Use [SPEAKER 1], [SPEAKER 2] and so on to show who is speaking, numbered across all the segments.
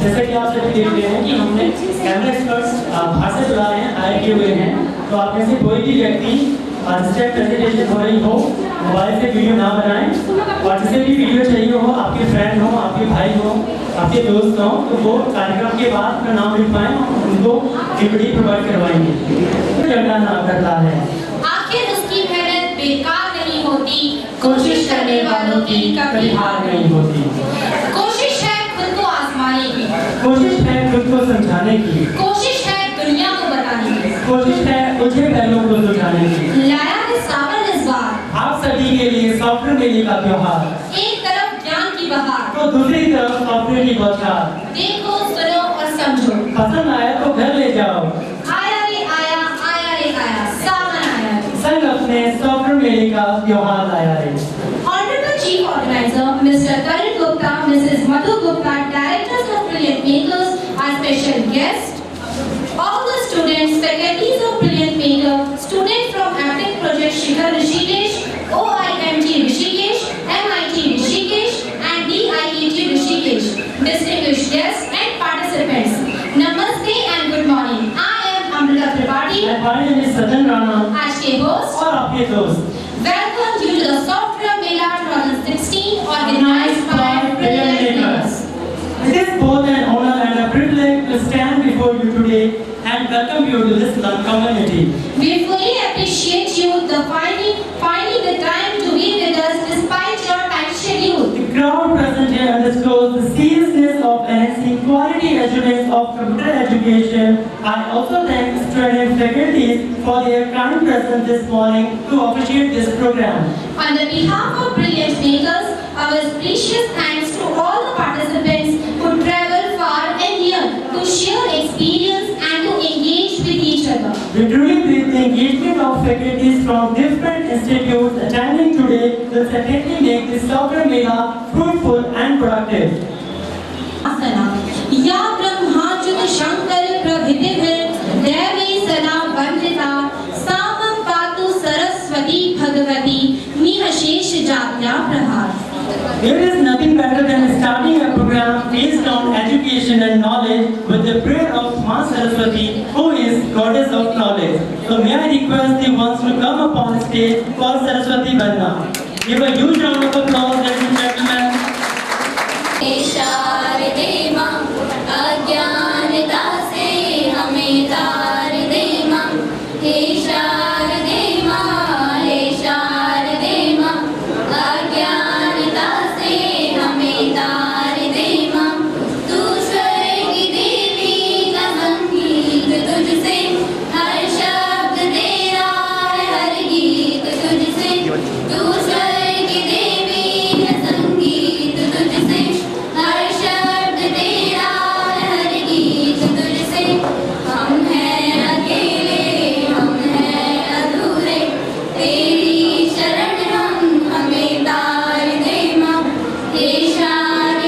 [SPEAKER 1] जैसे कि आप सभी देख रहे हैं कि हमने कैमरा एक्सपर्ट्स बाहर से बुलाए हैं, हायर किए हुए हैं। तो आप में से कोई भी व्यक्ति स्टेप प्रेजेंटेशन हो रही हो, मोबाइल से वीडियो ना बनाएं, और जिसे भी वीडियो चाहिए हो, आपके फ्रेंड हो, आपके भाई हो, आपके दोस्त हो, तो वो कार्यक्रम के बाद अपना नाम लिखवाएं, उनको डीवीडी प्रोवाइड करवाएंगे। करना ना करता है,
[SPEAKER 2] आखिर उसकी मेहनत बेकार नहीं होती,
[SPEAKER 1] कोशिश करने वालों की कभी हार नहीं होती।
[SPEAKER 2] कोशिश है खुद को आजमाने की,
[SPEAKER 1] कोशिश है खुद को समझाने की,
[SPEAKER 2] कोशिश है दुनिया को बताने की,
[SPEAKER 1] कोशिश है उलझे पहलुओं को सुलझाने की।
[SPEAKER 2] लाया है सावन इस बार
[SPEAKER 1] आप सभी के लिए सॉफ्टवेयर मेले का त्योहार,
[SPEAKER 2] एक तरफ ज्ञान की बहार,
[SPEAKER 1] तो दूसरी तरफ सॉफ्टवेयर की बौछार।
[SPEAKER 2] देखो सुनो और समझो,
[SPEAKER 1] पसंद आया तो घर ले जाओ,
[SPEAKER 2] आया रे आया, सावन आया रे।
[SPEAKER 1] संग अपने सॉफ्टवेयर मेले का त्योहार लाया रे।
[SPEAKER 2] Honorable Chief Organizer, Mr. Karan Gupta, Mrs. Madhu Gupta, Directors of Brilliant Makers, our special guest, all the students, faculties of Brilliant Maker, students from Acting Project Shikhar Rishikesh, OIMT Rishikesh, MIT Rishikesh, and DIET Rishikesh, distinguished guests and participants. Namaste and good morning. I am Amrita Tripathi,
[SPEAKER 1] And my name is Sajan Rana,
[SPEAKER 2] आज के host.
[SPEAKER 1] और आपके दोस्त।
[SPEAKER 2] Welcome you to the Software Mela 2016 organized by Brilliant Makers.
[SPEAKER 1] It is both an honor and a privilege to stand before you today and welcome you to this community.
[SPEAKER 2] We fully appreciate you finding the time to be with us despite your tight schedule.
[SPEAKER 1] The crowd present here underscores the seriousness of enhancing quality assurance of computer education. I also thank student and faculties for their kind presence this morning to officiate this program.
[SPEAKER 2] On the behalf of Brilliant Makers, our precious thanks to all the participants who travel far and near to share experience and to engage with each other.
[SPEAKER 1] We truly believe the engagement of faculties from different institutes attending today will certainly make this software mela fruitful and productive.
[SPEAKER 2] Asana. Ya Brahmachuta Shankar Prabhitivir Devi Sana Vandita Samam Patu Saraswati Bhagavati Nihashesh Jatya Prahar.
[SPEAKER 1] There is nothing better than starting a program based on education and knowledge with the prayer of Ma Saraswati, who is goddess of knowledge. So may I request the ones to come upon stage for Saraswati Vandana. Give a huge round of applause, ladies and gentlemen.
[SPEAKER 2] शारदे मां अज्ञानता से हमें तार दे मां, हे शारदे मां अज्ञानता से हमें तार दे मां। तू स्वर्ग की देवी का संगीत तुझसे, हर शब्द तेरा है हर गीत तुझसे। तू स्वर्ग की देवी का संगीत तुझसे, हर शब्द तेरा है हर गीत तुझसे। हम हैं अकेले, हम हैं अधूरे, तेरी शरण हम हमें तार दे मां, हे शारदे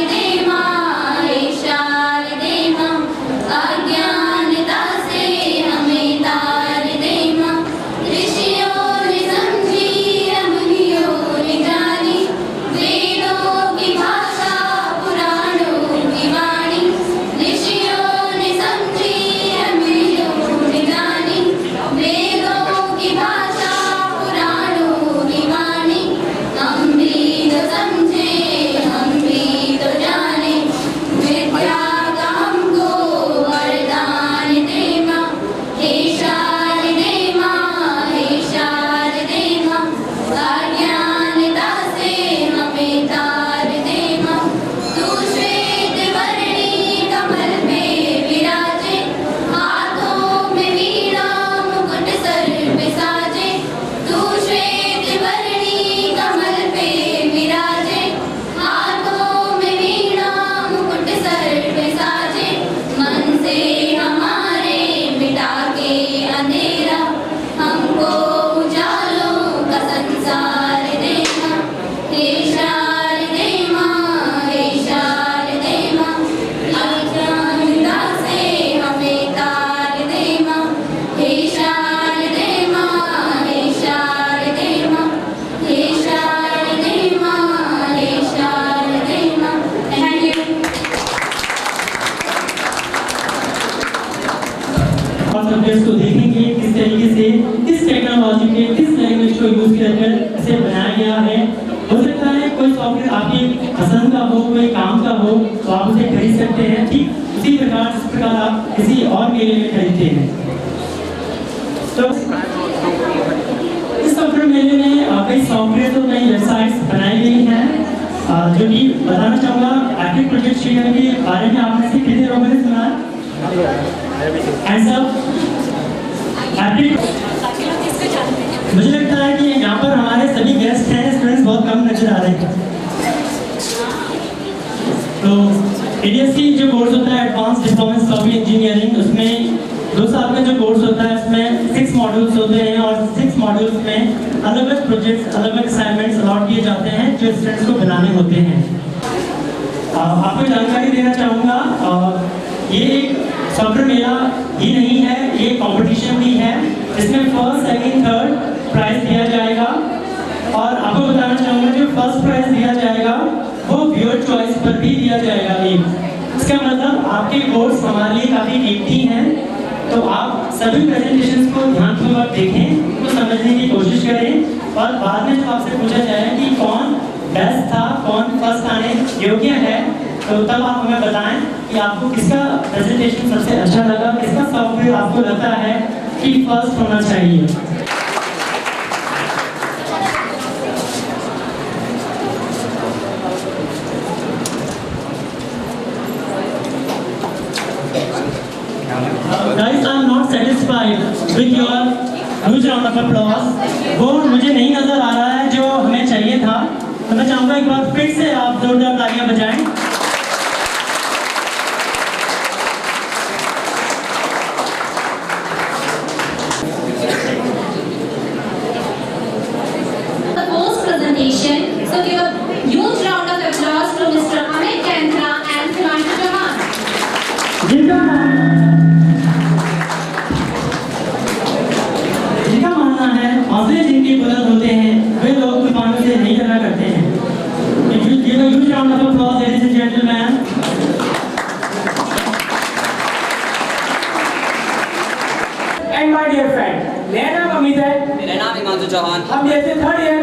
[SPEAKER 1] सॉफ्टवेयर को देखेंगे किस तरीके से किस टेक्नोलॉजी के किस लैंग्वेज को यूज कर इसे बनाया गया है। हो सकता है कोई सॉफ्टवेयर आपकी पसंद का हो, कोई काम का हो, तो आप उसे खरीद सकते हैं, ठीक उसी प्रकार जिस प्रकार आप किसी और मेले में खरीदते हैं। तो इस सॉफ्टवेयर मेले में कई सॉफ्टवेयर तो कई वेबसाइट्स बनाई गई हैं, जो कि बताना चाहूँगा एक्टिव प्रोजेक्ट शेयर के बारे में। आपने से कितने लोगों ने सुना? मुझे लगता है कि यहाँ पर हमारे सभी गेस्ट हैं, स्टूडेंट्स बहुत कम नजर आ रहे हैं। तो एडीएससी जो कोर्स होता है advance diploma in software engineering, उसमें 2 साल का जो कोर्स होता है उसमें 6 मॉड्यूल्स होते हैं और 6 मॉड्यूल्स में अलग अलग प्रोजेक्ट्स, अलग अलग असाइनमेंट्स अलॉट किए जाते हैं जो स्टूडेंट्स को बनाने होते हैं। आपको जानकारी देना चाहूँगा, ये एक सॉफ्टवेयर मेला ही नहीं है, ये कंपटीशन भी है जिसमें फर्स्ट, सेकंड, थर्ड प्राइज दिया जाएगा। और आपको बताना चाहूँगा जो फर्स्ट प्राइज दिया जाएगा वो व्यूअर चॉइस पर भी दिया जाएगा। इसका मतलब आपके कोर्स हमारे लिए काफ़ी कीमती हैं, तो आप सभी प्रेजेंटेशंस को ध्यानपूर्वक देखें, तो समझने की कोशिश करें और बाद में जब आपसे पूछा जाए कि कौन बेस्ट था, कौन फर्स्ट आने योग्य है, तो तब आप हमें बताएं कि आपको किसका प्रेजेंटेशन सबसे अच्छा लगा, किसका सॉफ्टवेयर आपको लगता है कि फर्स्ट होना चाहिए। Guys, I'm not satisfied with your huge round of applause. वो मुझे नहीं नजर आ रहा है जो हमें चाहिए था, तो मैं चाहूँगा एक बार फिर से आप जोरदार तालियां बजाएं।
[SPEAKER 2] The post presentation, so give a huge round of applause to Mr. Amit Kendra and Himanshu Chauhan.
[SPEAKER 1] जिनका मानना है हौसले जिनके बुलंद होते हैं वे लोग तूफानों से नहीं डरा करते हैं। Give a huge round of applause, ladies and gentlemen.
[SPEAKER 3] And my dear friend, मेरा नाम अमित है।
[SPEAKER 4] मेरा नाम हिमांशु चौहान।
[SPEAKER 3] हम जैसे 3rd ईयर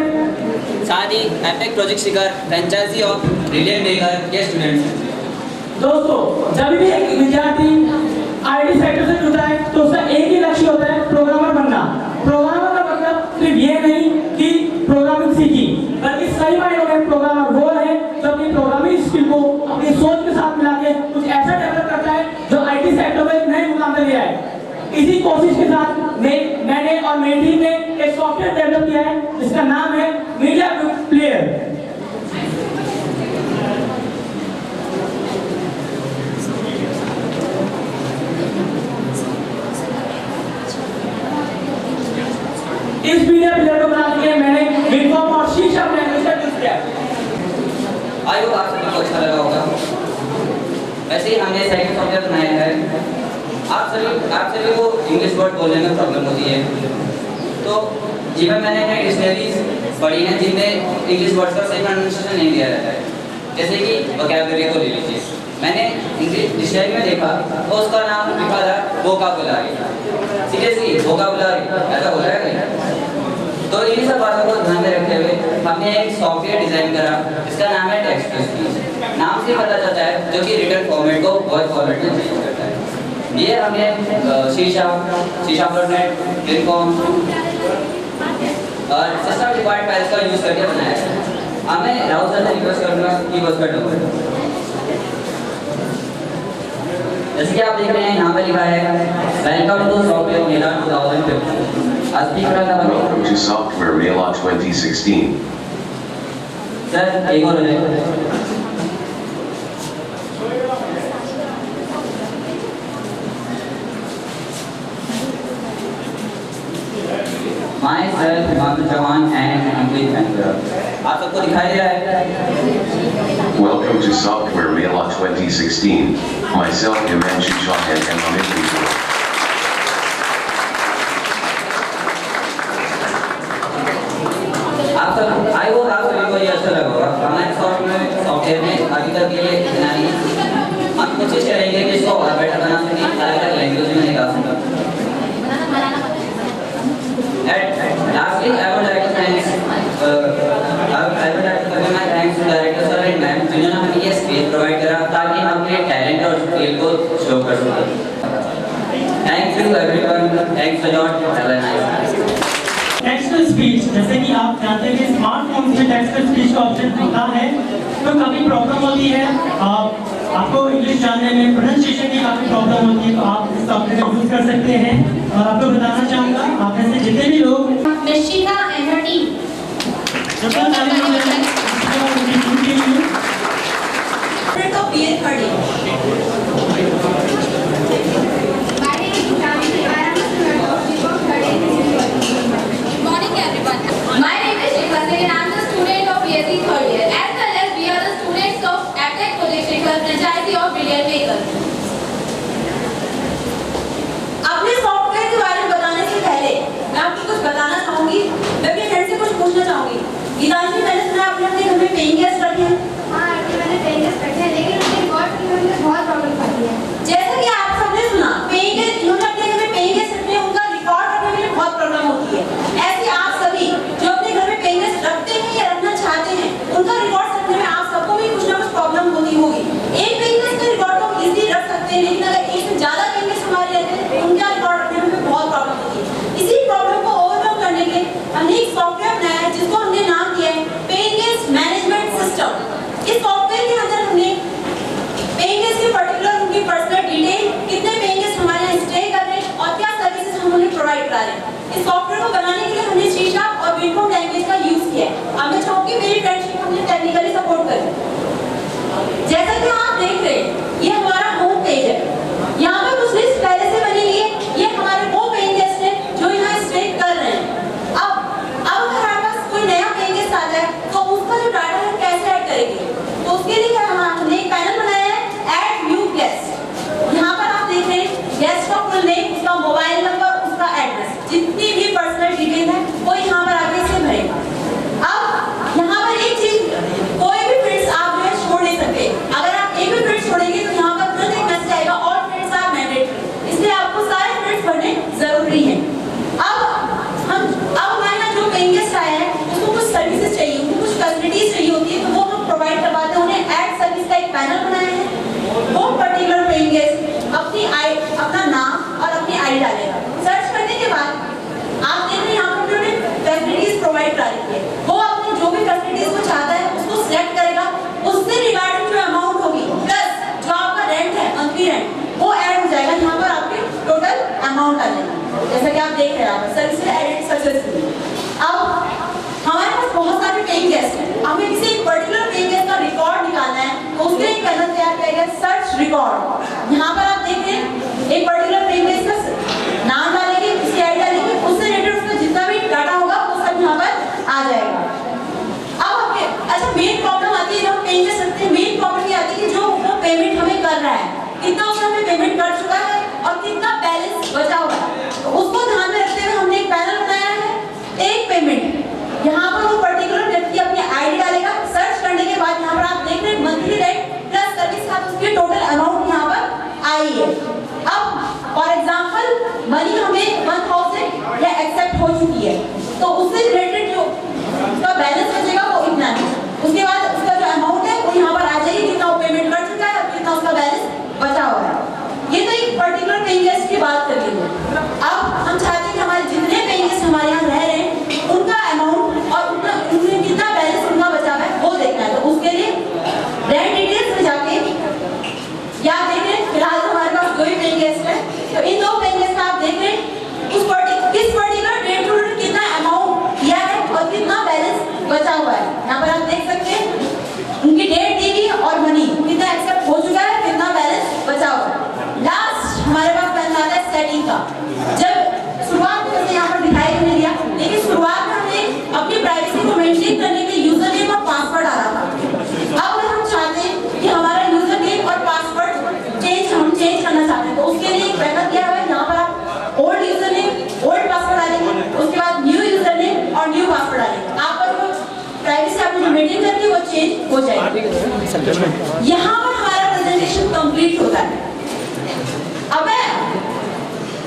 [SPEAKER 4] साथ ही epic project seeker franchise of brilliant maker के स्टूडेंट्स हैं।
[SPEAKER 3] दोस्तों, जब भी एक विद्यार्थी आईटी सेक्टर से जुड़ता है तो उसका एक ही लक्ष्य होता है, प्रोग्रामर बनना। प्रोग्रामर का मतलब सिर्फ ये नहीं कि प्रोग्रामिंग सीखी, बल्कि सही मायनों में प्रोग्रामर वो है जो अपनी प्रोग्रामिंग स्किल को अपनी सोच के साथ मिला के कुछ ऐसा डेवलप करता है जो आईटी सेक्टर में नए मुकाम तक ले आए। इसी कोशिश के साथ मैंने और मेरी टीम ने एक सॉफ्टवेयर डेवलप किया है जिसका नाम है मीडिया प्लेयर। इस मीडिया प्लेयर को बनाने के लिए मैंने विनफॉर्म और शीशा लैंग्वेज का यूज किया।
[SPEAKER 4] आई होप आप सभी को अच्छा लगा होगा। वैसे ही हमने सेकंड सॉफ्टवेयर बनाया है। आप सभी को इंग्लिश वर्ड बोलने में प्रॉब्लम होती है, तो जीवन मैंने कई डिक्शनरीज पढ़ी हैं जिनमें इंग्लिश वर्ड्स का सही प्रोनाउंसिएशन नहीं दिया जाता है। जैसे कि वोकैबुलरी को ले लीजिए, मैंने इंग्लिश डिक्शनरी में देखा तो उसका नाम लिखा था वोकाबुलरी। सीरियसली वोकाबुलरी ऐसा बोला है? तो इन्हीं सब बातों को ध्यान में रखते हुए हमने एक सॉफ्टवेयर डिजाइन करा जिसका नाम है टेक्स्ट टू स्पीच। नाम से पता चलता है जो कि रिटन फॉर्मेट को वॉइस फॉर्मेट में चेंज करता है। ये हमने शीशा.net, विनफॉर्म और सिस्टम रिक्वायर्ड फाइल्स का यूज करके बनाया है। अब मैं राहुल सर से रिक्वेस्ट करूँगा कि बस कर दो। जैसे कि आप देख रहे हैं यहाँ पे लिखा है वेलकम टू सॉफ्टवेयर मेला 2015। आज स्पीकर का
[SPEAKER 5] Welcome to Software Mela 2016.
[SPEAKER 4] Sir एक और है। Myself Himanshu Chauhan and Amit Kendra। आप सबको दिखाई दे रहा है?
[SPEAKER 5] Welcome to Software Mela 2016. Myself Himanshu Chauhan and Amit Kendra.
[SPEAKER 4] आप सब आई होप आप सभी को ये अच्छा लगा होगा। हमारे सॉफ्टवेयर में अभी तक ये इतना नहीं, हम कोशिश करेंगे कि इसको और बेटर बना सकें, अलग अलग लैंग्वेज में निकाल सकें। Lastly, I would like to thank my thanks to director sir and ma'am जिन्होंने हमें ये स्पेस प्रोवाइड करा ताकि हम अपने टैलेंट और स्किल को शो कर सकें। Thank you everyone. Thanks a lot. Have a nice day.
[SPEAKER 1] Text to speech, जैसे कि आप जानते हैं कि स्मार्टफोन में टेक्स्ट टू स्पीच का ऑप्शन होता है, तो काफ़ी प्रॉब्लम होती है। आपको इंग्लिश जानने में प्रोनाउंसिएशन की काफ़ी प्रॉब्लम होती है, तो आप इस सॉफ्टवेयर का यूज़ कर सकते हैं। और आपको बताना चाहूँगा, आप में से जितने भी लोग
[SPEAKER 2] Miss Shika and her team. Morning everyone. My name is Shika Singh and I am the student of BSc third year. As well as we are the students of APTEC Project Shaker franchisee of Brilliant Makers.
[SPEAKER 6] अपने software के बारे में बताने से पहले मैं आपको कुछ बताना चाहूंगी। मैं अपने फ्रेंड से कुछ पूछना चाहूंगी। गीतांजलि, मैंने सुना आपने अपने घर में पेइंग गेस्ट रखे हैं।
[SPEAKER 2] हाँ, मैंने पेइंग गेस्ट रखे हैं, लेकिन उनके रिकॉर्ड करने में बहुत प्रॉब्लम आती है।
[SPEAKER 6] जैसा कि आप सबने सुना, पेइंग गेस्ट जिन्होंने अपने घर में पेइंग गेस्ट रखे हैं उनका रिकॉर्ड करने में बहुत प्रॉब्लम होती है। ऐसे आप सभी जो अपने घर में पेइंग गेस्ट रखते हैं या रखना चाहते हैं, उनका रिकॉर्ड रखने में आप सबको भी कुछ ना कुछ प्रॉब्लम होती होगी। एक पेइंग गेस्ट का रिकॉर्ड तो इजीली रख सकते हैं, लेकिन अगर एक से ज्यादा पेइंग गेस्ट हमारे रहते हैं, उनका रिकॉर्ड रखने में बहुत प्रॉब्लम होती है। इसी प्रॉब्लम को ओवरकम करने के लिए हमने एक सॉफ्टवेयर बनाया है जिसको हमने नाम दिया है पेइंग गेस्ट मैनेजमेंट सिस्टम। इस सॉफ्टवेयर के अंदर हमने पेइंग गेस्ट के पर्टिकुलर उनकी पर्सनल डिटेल, कितने पेइंग गेस्ट हमारे यहाँ स्टे कर रहे हैं और क्या सर्विसेज हम उन्हें प्रोवाइड करा रहे हैं। इस सॉफ्टवेयर को बनाने के लिए हमने C# और विंडो लैंग्वेज का यूज किया है। अब मैं चाहूँगी मेरी फ्रेंडशिप हमने टेक्निकली सपोर्ट करें। जैसा कि आप देख रहे हैं, ये हमारा होम पेज है। यहाँ पर कुछ लिस्ट पहले से बनी हुई है। ये हमारे वो पेइंग गेस्ट हैं जो यहाँ स्टे कर रहे हैं। अब अगर हमारे पास कोई नया पेइंग गेस्ट आ जाए तो उसका जो डाटा है कैसे ऐड करेंगे, तो उसके लिए क्या हमने एक पैनल बनाया है, ऐड न्यू गेस्ट। यहाँ पर आप देख रहे हैं गेस्ट का फुल नेम, उसका मोबाइल नंबर, उसका एड्रेस, जितनी भी पर्सनल डिटेल है वो यहाँ पर आगे से भरेगा। अब यहाँ पर एक चीज, कोई भी फ्रेंड्स आप जो है छोड़ नहीं सकते। अगर आप एक भी फ्रेंड्स छोड़ेंगे तो यहाँ पर तुरंत एक मैसेज आएगा और फ्रेंड्स आर मैंडेटरी, इसलिए आपको सारे फ्रेंड्स भरने जरूरी है। अब हमारे यहाँ जो पेइंग गेस्ट आया है उसको कुछ सर्विसेज चाहिए, उनको कुछ फैसिलिटीज चाहिए होती है, तो वो हम प्रोवाइड करवाते हैं। उन्हें ऐड सर्विस का एक पैनल बनाया है। वो पर्टिकुलर पेइंग गेस्ट अपना नाम और अपनी आईडी डालेगा। सर्च करने के बाद आप देख रहे हैं यहाँ पर उन्होंने फैसिलिटीज प्रोवाइड करा दी है। वो अपने जो भी फैसिलिटीज को चाहता है उसको सिलेक्ट करेगा, उससे रिगार्डिंग जो अमाउंट होगी प्लस जो आपका रेंट है, मंथली रेंट, वो ऐड हो जाएगा। यहाँ पर आपके टोटल अमाउंट आ जाएगी, जैसा कि आप देख रहे हैं। Service added successfully. अब हमारे पास बहुत सारे पेइंग गेस्ट हैं, हमें किसी एक पर्टिकुलर पेइंग गेस्ट का रिकॉर्ड निकालना है तो उसके लिए एक पैनल तैयार किया गया, सर्च रिकॉर्ड। यहाँ पर आप देख रहे हैं एक पर्टिकुलर पेइंग गेस्ट का नाम डालेंगे, उसकी आईडी डालेंगे, उससे रिलेटेड उसका जितना भी डाटा होगा वो सब यहाँ पर आ जाएगा। अब अच्छा, मेन प्रॉब्लम आती है जब हम पेइंग गेस्ट रखते हैं, मेन प्रॉब्लम ये आती है कि जो वो पेमेंट हमें कर रहा है, कितना उसने हमें पेमेंट कर चुका है और कितना बैलेंस बचा हुआ है, तो उसको ध्यान में रखते हुए हमने एक पैनल बनाया है, एक पेमेंट। यहाँ पर वो पर्टिकुलर व्यक्ति अपनी आईडी डालेगा, सर्च करने के बाद यहाँ पर आप देख रहे हैं मंथली रेंट प्लस सर्विस का उसकी टोटल अमाउंट यहाँ पर आई है। अब फॉर एग्जांपल मनी हमें 1000 या एक्सेप्ट हो चुकी है, तो उससे रिलेटेड जो उसका बैलेंस बचेगा वो इतना है। उसके बाद उसका जो अमाउंट है वो यहाँ पर आ जाएगी, कितना वो पेमेंट कर चुका है और कितना उसका बैलेंस बचा हुआ है। ये तो एक पर्टिकुलर पेइंग गेस्ट की बात कर ली है। अब हम चाहते हैं कि हमारे जितने पेइंग गेस्ट हमारे यहाँ रह रहे हैं उनका अमाउंट और उनमें कितना बैलेंस उनका बचा हुआ है वो देखना है। तो उसके लिए रेंट डिटेल्स में जाके या देख रहे हैं फिलहाल हमारे पास दो ही पेइंग गेस्ट है, तो इन दो पेइंग गेस्ट का आप देख रहे हैं किस पर्टिकुलर डेट टू डेट कितना अमाउंट दिया है और कितना बैलेंस बचा हुआ है। यहाँ पर आप देख सकते हैं उनकी डेट दी हुई और मनी कितना एक्सेप्ट हो चुका है, कितना बैलेंस बचा हुआ है। लास्ट हमारे पास पैन आता है सेटिंग का। जब शुरुआत में जैसे यहाँ पर दिखाई नहीं दिया, लेकिन शुरुआत में हमने अपनी प्राइवेसी को मेंटेन करने के लिए यूजर नेम और पासवर्ड डाला था। अब अगर हम चाहते हैं कि हमारा यूजर नेम और पासवर्ड हम चेंज करना चाहते हैं, तो उसके लिए एक पैनल दिया हुआ है। यहाँ पर आप old user name, old password डालेंगे, उसके बाद न्यू यूजर नेम और न्यू पासवर्ड डालेंगे, आपका जो प्राइवेसी आपने जो मेंटेन करनी है वो चेंज हो जाएगी। यहाँ पर हमारा प्रेजेंटेशन कंप्लीट होता है। अब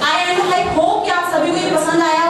[SPEAKER 6] आई होप कि आप सभी को ये पसंद आया